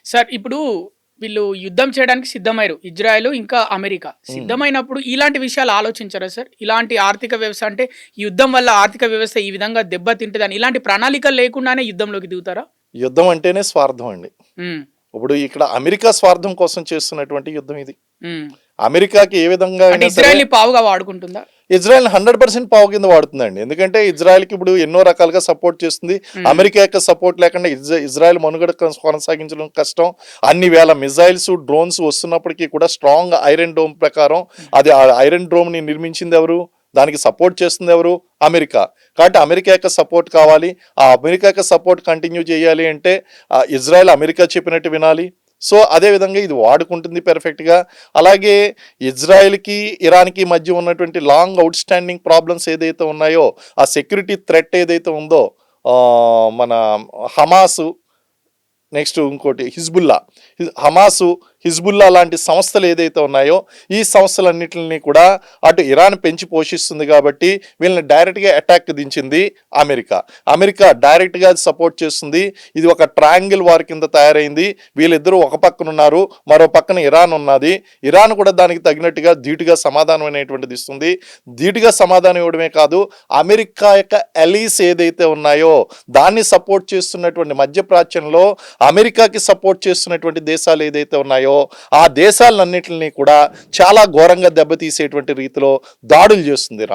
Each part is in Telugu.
సార్ ఇప్పుడు వీళ్ళు యుద్ధం చేయడానికి సిద్ధమయ్యారు. ఇజ్రాయెల్ ఇంకా అమెరికా. హ్మ్. సిద్ధమైనప్పుడు ఇలాంటి విషయాలు ఆలోచించరా సార్? ఇలాంటి ఆర్థిక వ్యవస్థ అంటే ఈ యుద్ధం వల్ల ఆర్థిక వ్యవస్థ ఈ విధంగా దెబ్బతింటదని ఇలాంటి ప్రణాళికలు లేకుండానే యుద్ధంలోకి దిగుతారా? యుద్ధం అంటేనే స్వార్థం అండి. హ్మ్. ఇప్పుడు ఇక్కడ అమెరికా స్వార్థం కోసం చేస్తున్నటువంటి యుద్ధం ఇది. హ్మ్. అమెరికాకి ఏ విధంగా అంటే అయినా సరే ఇజ్రాయెల్‌ని పావుగా వాడుకుంటుందా? ఇజ్రాయెల్ 100% పావు కింద వాడుతుందండి. ఎందుకంటే ఇజ్రాయెల్‌కి ఇప్పుడు ఎన్నో రకాలుగా సపోర్ట్ చేస్తుంది. హ్మ్. అమెరికా యొక్క సపోర్ట్ లేకుండా ఇజ్రాయెల్ మనుగడ కొనసాగించడం కష్టం. అన్ని వేల మిజైల్స్, డ్రోన్స్ వస్తున్నప్పటికీ కూడా స్ట్రాంగ్ ఐరన్ డోమ్ ప్రకారం అది ఆ ఐరన్ డోమ్‌ని నిర్మించింది ఎవరు? దానికి సపోర్ట్ చేస్తుంది ఎవరు? అమెరికా. కాబట్టి అమెరికా యొక్క సపోర్ట్ కావాలి. ఆ అమెరికా యొక్క సపోర్ట్ కంటిన్యూ చేయాలి అంటే ఇజ్రాయెల్ అమెరికా చెప్పినట్టు వినాలి. సో అదే విధంగా ఇది వాడుకుంటుంది పెర్ఫెక్ట్గా. అలాగే ఇజ్రాయెల్కి ఇరాన్కి మధ్య ఉన్నటువంటి లాంగ్ అవుట్ స్టాండింగ్ ప్రాబ్లమ్స్ ఏదైతే ఉన్నాయో, ఆ సెక్యూరిటీ థ్రెట్ ఏదైతే ఉందో, మన హమాసు, నెక్స్ట్ ఇంకోటి హమాసు, హిజ్బుల్లా లాంటి సంస్థలు ఏదైతే ఉన్నాయో ఈ సంస్థలన్నింటినీ కూడా అటు ఇరాన్ పెంచి పోషిస్తుంది కాబట్టి వీళ్ళని డైరెక్ట్గా అటాక్ దించింది అమెరికా డైరెక్ట్గా సపోర్ట్ చేస్తుంది. ఇది ఒక ట్రయాంగిల్ వార్ కింద తయారైంది. వీళ్ళిద్దరూ ఒక పక్కన ఉన్నారు, మరో పక్కన ఇరాన్ ఉన్నది. ఇరాన్ కూడా దానికి తగినట్టుగా ధీటుగా సమాధానం అనేటువంటిది ఇస్తుంది. ధీటుగా సమాధానం ఇవ్వడమే కాదు, అమెరికా యొక్క అలీస్ ఏదైతే ఉన్నాయో దాన్ని సపోర్ట్ చేస్తున్నటువంటి మధ్యప్రాచ్యంలో అమెరికాకి సపోర్ట్ చేస్తున్నటువంటి దేశాలు ఏదైతే ఉన్నాయో ఆ దేశాలన్నింటినీ కూడా చాలా ఘోరంగా దెబ్బతీసేటువంటి రీతిలో దాడులు చేస్తుంది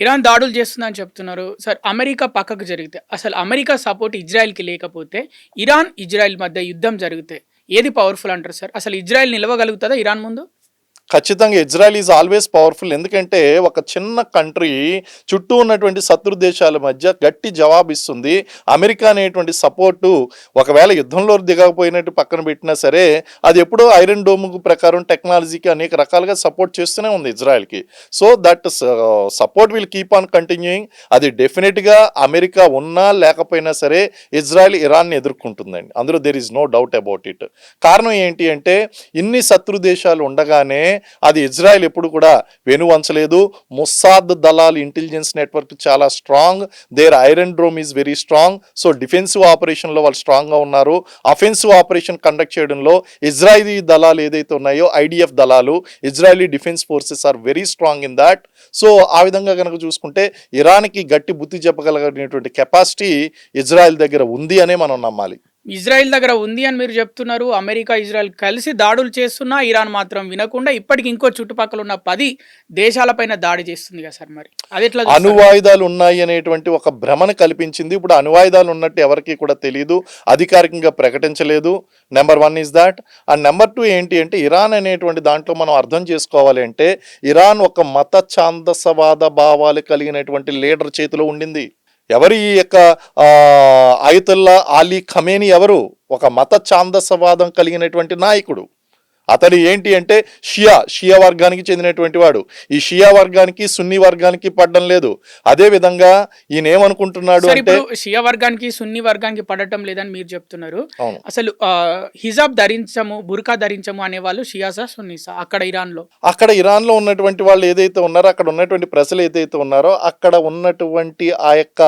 ఇరాన్ దాడులు చేస్తుందని చెప్తున్నారు. సార్ అమెరికా పక్కకు జరిగితే అసలు అమెరికా సపోర్ట్ ఇజ్రాయెల్‌కి లేకపోతే ఇజ్రాయెల్ మధ్య యుద్ధం జరిగితే ఏది పవర్‌ఫుల్ అంటారు సార్? అసలు ఇజ్రాయెల్ నిలవగలుగుతదా ఇరాన్ ముందు? ఖచ్చితంగా ఇజ్రాయెల్ ఈజ్ ఆల్వేస్ పవర్ఫుల్. ఎందుకంటే ఒక చిన్న కంట్రీ చుట్టూ ఉన్నటువంటి శత్రు దేశాల మధ్య గట్టి జవాబు ఇస్తుంది. అమెరికా అనేటువంటి సపోర్టు ఒకవేళ యుద్ధంలో దిగకపోయినట్టు పక్కన పెట్టినా సరే అది ఎప్పుడో ఐరన్ డోమ్ ప్రకారం టెక్నాలజీకి అనేక రకాలుగా సపోర్ట్ చేస్తూనే ఉంది ఇజ్రాయెల్కి. So that support will keep on continuing. అది డెఫినెట్గా అమెరికా ఉన్నా లేకపోయినా సరే ఇజ్రాయెల్ ఇరాన్ని ఎదుర్కొంటుందండి. అందులో there is no doubt about it. కారణం ఏంటి అంటే ఇన్ని శత్రు దేశాలు ఉండగానే అది ఇజ్రాయెల్ ఎప్పుడు కూడా వెనువంచలేదు. ముస్సాద్ దళాల్ ఇంటెలిజెన్స్ నెట్వర్క్ చాలా strong. There iron dome is very strong. So defensive ఆపరేషన్లో వాళ్ళు స్ట్రాంగ్గా ఉన్నారు. అఫెన్సివ్ ఆపరేషన్ కండక్ట్ చేయడంలో ఇజ్రాయిలీ దళాలు ఏదైతే ఉన్నాయో ఐడిఎఫ్ దళాలు, Israeli defence forces are very strong in that. So ఆ విధంగా కనుక చూసుకుంటే ఇరాన్కి గట్టి బుద్ధి చెప్పగలిగినటువంటి కెపాసిటీ ఇజ్రాయెల్ దగ్గర ఉంది అనే మనం నమ్మాలి. ఇజ్రాయెల్ దగ్గర ఉంది అని మీరు చెప్తున్నారు. అమెరికా, ఇజ్రాయెల్ కలిసి దాడులు చేస్తున్నా ఇరాన్ మాత్రం వినకుండా ఇప్పటికి ఇంకో చుట్టుపక్కల ఉన్న 10 దేశాలపైన దాడి చేస్తుంది కదా సార్, మరి అది ఎట్లా? అణువాయుధాలు ఉన్నాయి అనేటువంటి ఒక భ్రమను కల్పించింది. ఇప్పుడు అణువాయుధాలు ఉన్నట్టు ఎవరికి కూడా తెలియదు, అధికారికంగా ప్రకటించలేదు. Number 1 is that. And number 2 ఏంటి అంటే ఇరాన్ అనేటువంటి దాంట్లో మనం అర్థం చేసుకోవాలి అంటే ఇరాన్ ఒక మత ఛాందసవాద భావాలు కలిగినటువంటి లీడర్ చేతిలో ఉండింది. ఎవరు ఈ యొక్క అయతుల్లా అలీ ఖమేనీ? ఎవరు? ఒక మత ఛాందసవాదం కలిగినటువంటి నాయకుడు. అతడు ఏంటి అంటే షియా వర్గానికి చెందినటువంటి వాడు. ఈ షియా వర్గానికి సున్నీ వర్గానికి పడడం లేదు. అదే విధంగా ఈయన ఏమనుకుంటున్నాడు అంటే షియా వర్గానికి సున్నీ వర్గానికి పడటం లేదని మీరు చెప్తున్నారు. అసలు హిజాబ్ ధరించము, బుర్కా ధరించము అనే వాళ్ళు షియాసా, సున్నీసా అక్కడ ఇరాన్లో ఉన్నటువంటి వాళ్ళు ఏదైతే ఉన్నారో, అక్కడ ఉన్నటువంటి ప్రజలు ఏదైతే ఉన్నారో, అక్కడ ఉన్నటువంటి ఆ యొక్క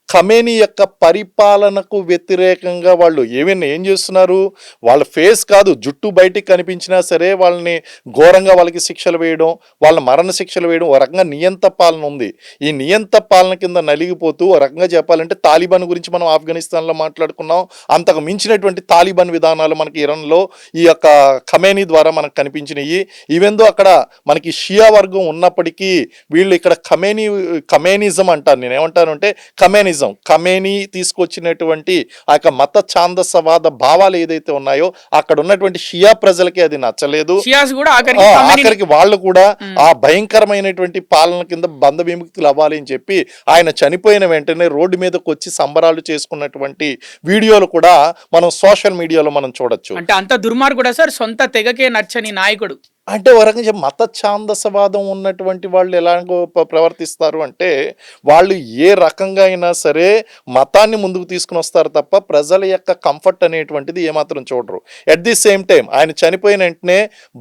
ఖమేనీ యొక్క పరిపాలనకు వ్యతిరేకంగా వాళ్ళు ఏం చేస్తున్నారు? వాళ్ళ ఫేస్ కాదు, జుట్టు బయటికి కనిపించిన సరే వాళ్ళని ఘోరంగా వాళ్ళకి శిక్షలు వేయడం, వాళ్ళ మరణ శిక్షలు వేయడం, ఒక రకంగా నియంత పాలన ఉంది. ఈ నియంత పాలన కింద నలిగిపోతూ ఒక రకంగా చెప్పాలంటే తాలిబాన్ గురించి మనం ఆఫ్ఘనిస్తాన్లో మాట్లాడుకున్నాం. అంతకు మించినటువంటి తాలిబాన్ విధానాలు మనకి ఇరాన్లో ఈ యొక్క ఖమేనీ ద్వారా మనకు కనిపించినాయి. ఈవెందో అక్కడ మనకి షియా వర్గం ఉన్నప్పటికీ వీళ్ళు ఇక్కడ ఖమేనిజం అంటారు. నేనేమంటాను అంటే ఖమేనీ తీసుకొచ్చినటువంటి ఆ యొక్క మత ఛాందసవాద భావాలు ఏదైతే ఉన్నాయో అక్కడ ఉన్నటువంటి షియా ప్రజలకి అది నచ్చలేదు. ఆఖరికి వాళ్ళు కూడా ఆ భయంకరమైనటువంటి పాలన కింద బంధ విముక్తులు అవ్వాలి అని చెప్పి ఆయన చనిపోయిన వెంటనే రోడ్డు మీదకి వచ్చి సంబరాలు చేసుకున్నటువంటి వీడియోలు కూడా మనం సోషల్ మీడియాలో మనం చూడొచ్చు. అంటే అంత దుర్మార్గుడా సార్? సొంత తెగకే నచ్చని నాయకుడు. అంటే ఒక రకంగా మత ఛాందసవాదం ఉన్నటువంటి వాళ్ళు ఎలాగో ప్రవర్తిస్తారు అంటే, వాళ్ళు ఏ రకంగా అయినా సరే మతాన్ని ముందుకు తీసుకొని వస్తారు తప్ప ప్రజల యొక్క కంఫర్ట్ అనేటువంటిది ఏమాత్రం చూడరు. ఎట్ ది సేమ్ టైం ఆయన చనిపోయిన వెంటనే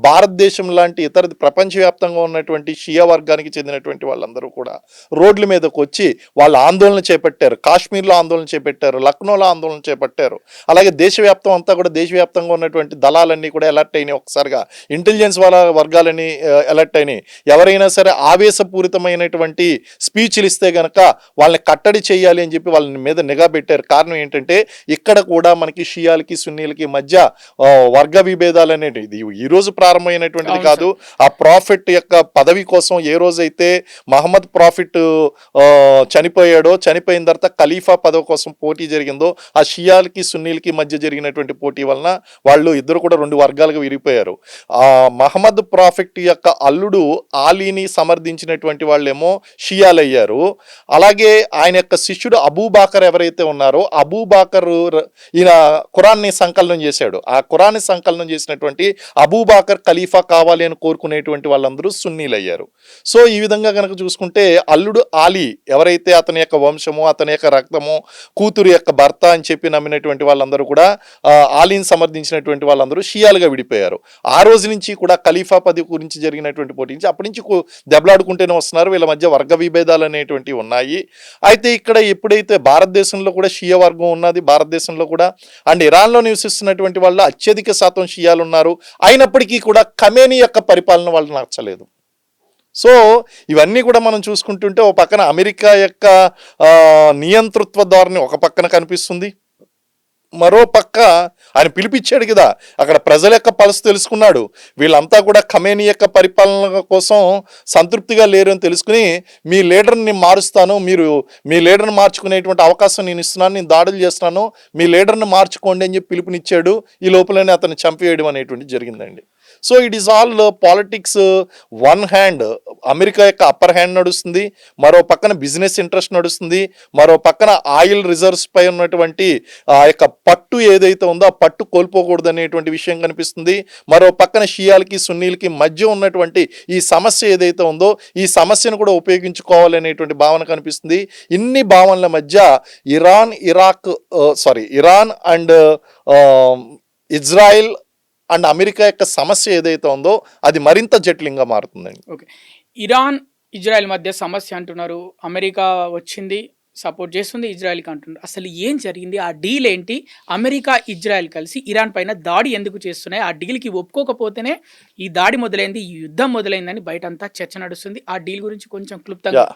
భారతదేశం లాంటి ఇతర ప్రపంచవ్యాప్తంగా ఉన్నటువంటి షియా వర్గానికి చెందినటువంటి వాళ్ళందరూ కూడా రోడ్ల మీదకు వచ్చి వాళ్ళు ఆందోళన చేపట్టారు. కాశ్మీర్లో ఆందోళన చేపట్టారు, లక్నోలో ఆందోళన చేపట్టారు. అలాగే దేశవ్యాప్తం అంతా కూడా దేశవ్యాప్తంగా ఉన్నటువంటి దళాలన్నీ కూడా అలర్ట్ అయినాయి. ఒకసారిగా ఇంటెలిజెన్స్ వర్గాలని అలర్ట్ అయినాయి. ఎవరైనా సరే ఆవేశపూరితమైనటువంటి స్పీచ్లు ఇస్తే గనక వాళ్ళని కట్టడి చేయాలి అని చెప్పి వాళ్ళ మీద నిఘా పెట్టారు. కారణం ఏంటంటే ఇక్కడ కూడా మనకి షియాలకి సున్నీలకి మధ్య వర్గ విభేదాలు అనేవి ఇది ఈ రోజు ప్రారంభమైనటువంటిది కాదు. ఆ ప్రాఫిట్ యొక్క పదవి కోసం ఏ రోజైతే మహమ్మద్ ప్రాఫిట్ చనిపోయాడో, చనిపోయిన తర్వాత ఖలీఫా పదవి కోసం పోటీ జరిగిందో, ఆ షియాలకి సున్నీలకి మధ్య జరిగినటువంటి పోటీ వలన వాళ్ళు ఇద్దరు కూడా రెండు వర్గాలుగా విరిగిపోయారు. మహమ్మద్ ప్రాఫిట్ యొక్క అల్లుడు ఆలీని సమర్థించినటువంటి వాళ్ళేమో షియాలయ్యారు. అలాగే ఆయన యొక్క శిష్యుడు అబూబాకర్ ఎవరైతే ఉన్నారో, అబూబాకర్ ఈయన ఖురాన్ని సంకలనం చేశాడు. ఆ ఖురాన్ని సంకలనం చేసినటువంటి అబూబాకర్ ఖలీఫా కావాలి అని కోరుకునేటువంటి వాళ్ళందరూ సున్నీలయ్యారు. సో ఈ విధంగా కనుక చూసుకుంటే అల్లుడు ఆలీ ఎవరైతే అతని యొక్క వంశము, అతని యొక్క రక్తము, కూతురు యొక్క భర్త అని చెప్పి నమ్మినటువంటి వాళ్ళందరూ కూడా ఆలీని సమర్థించినటువంటి వాళ్ళందరూ షియాలుగా విడిపోయారు. ఆ రోజు నుంచి కూడా ఖలీఫా పదవి గురించి జరిగినటువంటి పోటీ నుంచి అప్పటి నుంచి దెబ్బలాడుకుంటూనే వస్తున్నారు. వీళ్ళ మధ్య వర్గ విభేదాలు అనేటువంటివి ఉన్నాయి. అయితే ఇక్కడ ఎప్పుడైతే భారతదేశంలో కూడా షియా వర్గం ఉన్నది, భారతదేశంలో కూడా అండ్ ఇరాన్లో నివసిస్తున్నటువంటి వాళ్ళు అత్యధిక శాతం షియాలు ఉన్నారు. అయినప్పటికీ కూడా ఖమేనీ యొక్క పరిపాలన వాళ్ళకి నచ్చలేదు. సో ఇవన్నీ కూడా మనం చూసుకుంటుంటే ఒక పక్కన అమెరికా యొక్క నియంతృత్వ ధోరణి ఒక పక్కన కనిపిస్తుంది. మరో పక్క ఆయన పిలిపించాడు కదా, అక్కడ ప్రజల యొక్క పల్స్ తెలుసుకున్నాడు. వీళ్ళంతా కూడా ఖమేనీ యొక్క పరిపాలన కోసం సంతృప్తిగా లేరు అని తెలుసుకుని మీ లీడర్ని మారుస్తాను, మీరు మీ లీడర్ని మార్చుకునేటువంటి అవకాశం నేను ఇస్తున్నాను, నేను దాడులు చేస్తున్నాను, మీ లీడర్ని మార్చుకోండి అని చెప్పి పిలుపునిచ్చాడు. ఈ లోపలనే అతను చంపేయడం అనేటువంటి జరిగిందండి. So it is all politics. One hand America యొక్క అప్పర్ హ్యాండ్ నడుస్తుంది, మరో పక్కన బిజినెస్ ఇంట్రెస్ట్ నడుస్తుంది, మరో పక్కన ఆయిల్ రిజర్వ్స్ పై ఉన్నటువంటి ఆ యొక్క పట్టు ఏదైతే ఉందో ఆ పట్టు కోల్పోకూడదు అనేటువంటి విషయం కనిపిస్తుంది. మరో పక్కన షియాలకి సున్నీలకి మధ్య ఉన్నటువంటి ఈ సమస్య ఏదైతే ఉందో ఈ సమస్యను కూడా ఉపయోగించుకోవాలనేటువంటి భావన కనిపిస్తుంది. ఇన్ని భావనల మధ్య Iran and Israel and America యొక్క సమస్య ఏదైతే ఉందో అది మరింత జటిలంగా మారుతుందండి. ఓకే, ఇరాన్ ఇజ్రాయెల్ మధ్య సమస్య అంటున్నారు, అమెరికా వచ్చింది సపోర్ట్ చేస్తుంది ఇజ్రాయెల్కి అంటున్నారు. అసలు ఏం జరిగింది? ఆ డీల్ ఏంటి? అమెరికా ఇజ్రాయెల్ కలిసి ఇరాన్ పైన దాడి ఎందుకు చేస్తున్నాయి? ఆ డీల్కి ఒప్పుకోకపోతేనే ఈ దాడి మొదలైంది, ఈ యుద్ధం మొదలైందని బయట అంతా చర్చ నడుస్తుంది. ఆ డీల్ గురించి కొంచెం క్లుప్తంగా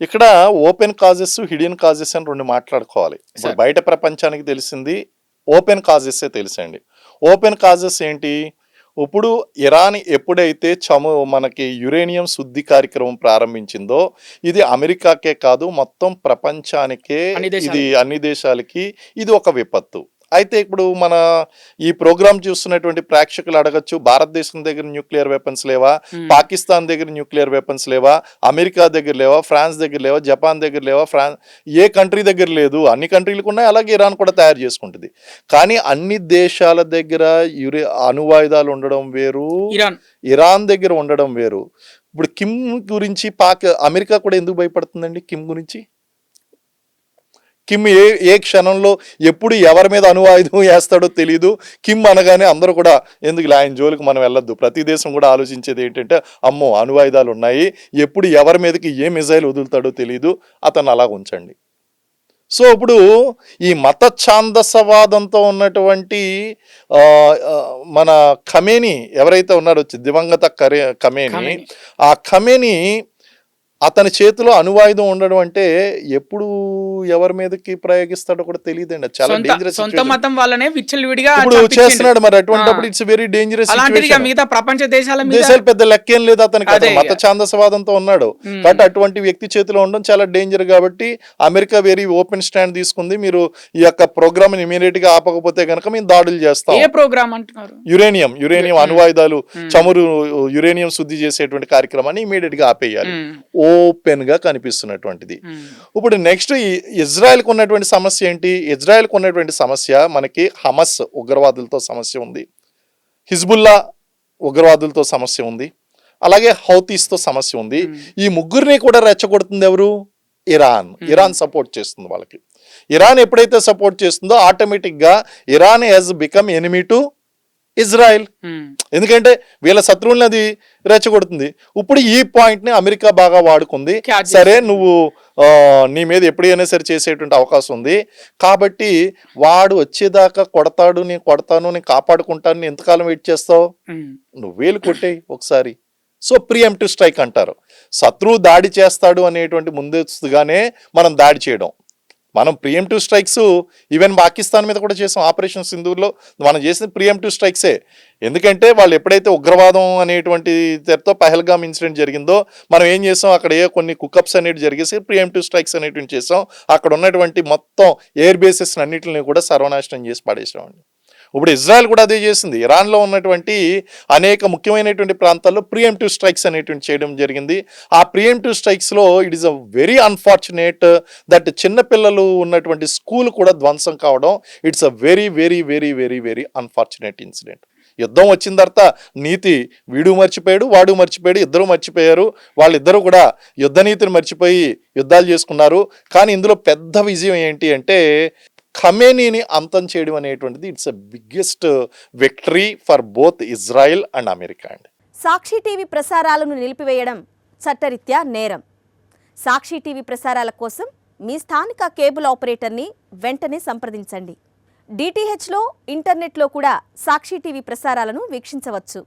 ఇక్కడ ఓపెన్ కాజెస్, హిడెన్ కాజెస్ అని రెండు మాట్లాడుకోవాలి. బయట ప్రపంచానికి తెలిసింది ఓపెన్ కాజెస్సే తెలుసండి. ఓపెన్ కాజెస్ ఏంటి? ఇప్పుడు ఇరాన్ ఎప్పుడైతే మనకి యురేనియం శుద్ధి కార్యక్రమం ప్రారంభించిందో ఇది అమెరికాకే కాదు మొత్తం ప్రపంచానికే, ఇది అన్ని దేశాలకి ఇది ఒక విపత్తు. అయితే ఇప్పుడు మన ఈ ప్రోగ్రామ్ చూస్తున్నటువంటి ప్రేక్షకులు అడగచ్చు, భారతదేశం దగ్గర న్యూక్లియర్ వెపన్స్ లేవా, పాకిస్తాన్ దగ్గర న్యూక్లియర్ వెపన్స్ లేవా, అమెరికా దగ్గర లేవా, ఫ్రాన్స్ దగ్గర లేవా, జపాన్ దగ్గర లేవా, ఏ కంట్రీ దగ్గర లేదు? అన్ని కంట్రీలకు ఉన్నాయి. అలాగే ఇరాన్ కూడా తయారు చేసుకుంటుంది. కానీ అన్ని దేశాల దగ్గర అణువాయుధాలు ఉండడం వేరు, ఇరాన్ దగ్గర ఉండడం వేరు. ఇప్పుడు కిమ్ గురించి అమెరికా కూడా ఎందుకు భయపడుతుందండి? కిమ్ గురించి కిమ్ ఏ క్షణంలో ఎప్పుడు ఎవరి మీద అణువాయుధం వేస్తాడో తెలియదు. కిమ్ అనగానే అందరూ కూడా ఎందుకు ఆయన జోలికి మనం వెళ్ళొద్దు. ప్రతి దేశం కూడా ఆలోచించేది ఏంటంటే అమ్మో అణువాయుధాలు ఉన్నాయి, ఎప్పుడు ఎవరి మీదకి ఏ మిజైల్ వదులుతాడో తెలియదు, అతను అలా ఉంచండి. సో ఇప్పుడు ఈ మత ఛాందసవాదంతో ఉన్నటువంటి మన ఖమేనీ ఎవరైతే ఉన్నారో దివంగత ఖమేనీ, ఆ ఖమేనీ అతని చేతిలో అణువాయుధం ఉండడం అంటే ఎప్పుడు ఎవరి మీదకి ప్రయోగిస్తాడో కూడా తెలియదండి. చాలా డేంజరస్ ఇప్పుడు చేస్తున్నాడు. మరి అటువంటిప్పుడు ఇట్స్ వెరీ డేంజరస్. మిగతా ప్రపంచ దేశాలు పెద్ద లెక్కేం లేదు అతనికి, అతను మత ఛాందసవాదంతో ఉన్నాడు. బట్ అటువంటి వ్యక్తి చేతిలో ఉండడం చాలా డేంజర్. కాబట్టి అమెరికా వెరీ ఓపెన్ స్టాండ్ తీసుకుంది. మీరు ఈ యొక్క ప్రోగ్రామ్ ఇమీడియట్ గా ఆపకపోతే కనుక మేము దాడులు చేస్తాం. ఏ ప్రోగ్రామ్ అంటున్నారు? యురేనియం అణువాయుధాలు, చమురు యురేనియం శుద్ధి చేసేటువంటి కార్యక్రమాన్ని ఇమీడియట్ గా ఆపేయాలి. ఓపెన్ గా కనిపిస్తున్నటువంటిది. ఇప్పుడు నెక్స్ట్ ఇజ్రాయెల్ కు ఉన్నటువంటి సమస్య ఏంటి? ఇజ్రాయెల్ కు ఉన్నటువంటి సమస్య మనకి హమస్ ఉగ్రవాదులతో సమస్య ఉంది, హిజ్బుల్లా ఉగ్రవాదులతో సమస్య ఉంది, అలాగే హౌతీస్తో సమస్య ఉంది. ఈ ముగ్గురిని కూడా రెచ్చగొడుతుంది ఎవరు? ఇరాన్ సపోర్ట్ చేస్తుంది వాళ్ళకి. ఇరాన్ ఎప్పుడైతే సపోర్ట్ చేస్తుందో ఆటోమేటిక్గా Iran has become enemy to Israel. ఎందుకంటే వీళ్ళ శత్రువుల్ని అది రెచ్చగొడుతుంది. ఇప్పుడు ఈ పాయింట్ని అమెరికా బాగా వాడుకుంది. సరే నువ్వు నీ మీద ఎప్పుడైనా సరే చేసేటువంటి అవకాశం ఉంది కాబట్టి వాడు వచ్చేదాకా కొడతాడు, నేను కొడతాను, నేను కాపాడుకుంటాను, నేను ఎంతకాలం వెయిట్ చేస్తావు, నువ్వు వేలు కొట్టేయి ఒకసారి. సో ప్రియంప్టివ్ స్ట్రైక్ అంటారు. శత్రువు దాడి చేస్తాడు అనేటువంటి ముందస్తుగానే మనం దాడి చేయడం. మనం ప్రియంప్టివ్ స్ట్రైక్స్ ఈవెన్ పాకిస్తాన్ మీద కూడా చేసాం. ఆపరేషన్ సింధూర్లో మనం చేసిన ప్రియంప్టివ్ స్ట్రైక్సే. ఎందుకంటే వాళ్ళు ఎప్పుడైతే ఉగ్రవాదం అనేటువంటి తెరతో పహల్గామ్ ఇన్సిడెంట్ జరిగిందో మనం ఏం చేసాం, అక్కడ కొన్ని కుకప్స్ అనేవి జరిగేసి ప్రియంప్టివ్ స్ట్రైక్స్ అనేటువంటి చేసాం. అక్కడ ఉన్నటువంటి మొత్తం ఎయిర్ బేసెస్ అన్నింటిని కూడా సర్వనాశనం చేసి పడేసామండి. ఇప్పుడు ఇజ్రాయెల్ కూడా అదే చేసింది. ఇరాన్లో ఉన్నటువంటి అనేక ముఖ్యమైనటువంటి ప్రాంతాల్లో ప్రియంప్టివ్ స్ట్రైక్స్ అనేటువంటి చేయడం జరిగింది. ఆ ప్రియంప్టివ్ స్ట్రైక్స్లో it is a very unfortunate that చిన్నపిల్లలు ఉన్నటువంటి స్కూల్ కూడా ధ్వంసం కావడం. It's a very very very very very unfortunate incident. యుద్ధం వచ్చిన తర్వాత నీతి వీడు మర్చిపోయాడు, వాడు మర్చిపోయాడు, ఇద్దరు మర్చిపోయారు. వాళ్ళిద్దరూ కూడా యుద్ధ నీతిని మర్చిపోయి యుద్ధాలు చేసుకున్నారు. కానీ ఇందులో పెద్ద విజయం ఏంటి అంటే ఖమేనీని అంతం చేయడం అనేటువంటిది it's a biggest victory for both Israel and America అండి. సాక్షి టీవీ ప్రసారాలను నిలిపివేయడం చట్టరీత్యా నేరం. సాక్షి టీవీ ప్రసారాల కోసం మీ స్థానిక కేబుల్ ఆపరేటర్ని వెంటనే సంప్రదించండి. డిటిహెచ్లో, ఇంటర్నెట్లో కూడా సాక్షి టీవీ ప్రసారాలను వీక్షించవచ్చు.